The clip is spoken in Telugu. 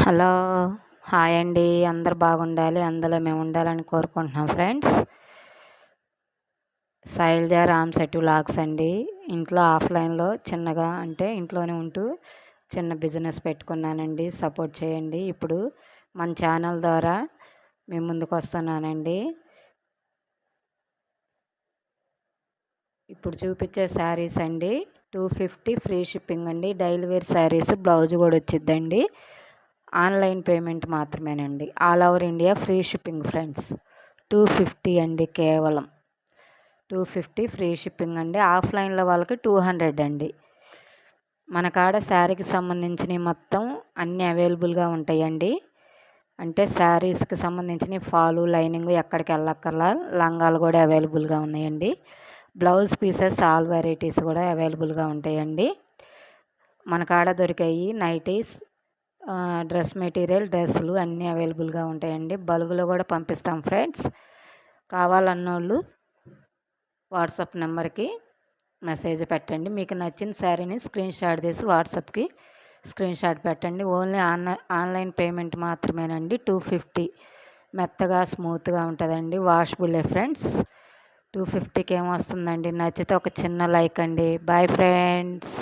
హలో. హాయ్ అండి. అందరు బాగుండాలి, అందులో మేము ఉండాలని కోరుకుంటున్నాం ఫ్రెండ్స్. శైలజ రామ్శెట్టి వ్లాగ్స్ అండి. ఇంట్లో ఆఫ్లైన్లో చిన్నగా అంటే ఇంట్లోనే ఉంటూ చిన్న బిజినెస్ పెట్టుకున్నానండి. సపోర్ట్ చేయండి. ఇప్పుడు మన ఛానల్ ద్వారా మేము ముందుకు వస్తున్నానండి. ఇప్పుడు చూపించే శారీస్ అండి 250 ఫ్రీ షిప్పింగ్ అండి. డైలీ వేర్ శారీస్, బ్లౌజ్ కూడా వచ్చిద్దండి. ఆన్లైన్ పేమెంట్ మాత్రమేనండి. All over India free shipping friends. 250 అండి, కేవలం 250 ఫ్రీ షిప్పింగ్ అండి. ఆఫ్లైన్లో వాళ్ళకి 200 అండి. మన కాడ శారీకి సంబంధించినవి మొత్తం అన్నీ అవైలబుల్గా ఉంటాయండి. అంటే శారీస్కి సంబంధించిన ఫాలు, లైనింగ్ ఎక్కడికి వెళ్ళక్కర్లా. లంగాలు కూడా అవైలబుల్గా ఉన్నాయండి. బ్లౌజ్ పీసెస్ ఆల్ వెరైటీస్ కూడా అవైలబుల్గా ఉంటాయండి. మన కాడ దొరికాయి నైటీస్, డ్రెస్ మెటీరియల్, డ్రెస్సులు అన్నీ అవైలబుల్గా ఉంటాయండి. బల్క్లో కూడా పంపిస్తాం ఫ్రెండ్స్. కావాలన్నోళ్ళు వాట్సాప్ నెంబర్కి మెసేజ్ పెట్టండి. మీకు నచ్చిన శారీని స్క్రీన్ షాట్ తీసి వాట్సాప్కి స్క్రీన్ షాట్ పెట్టండి. ఓన్లీ ఆన్లైన్ పేమెంట్ మాత్రమేనండి. 250 మెత్తగా స్మూత్గా ఉంటుందండి. వాషబుల్లే ఫ్రెండ్స్. 250కి ఏమొస్తుందండి. నచ్చితే ఒక చిన్న లైక్ అండి. Bye friends.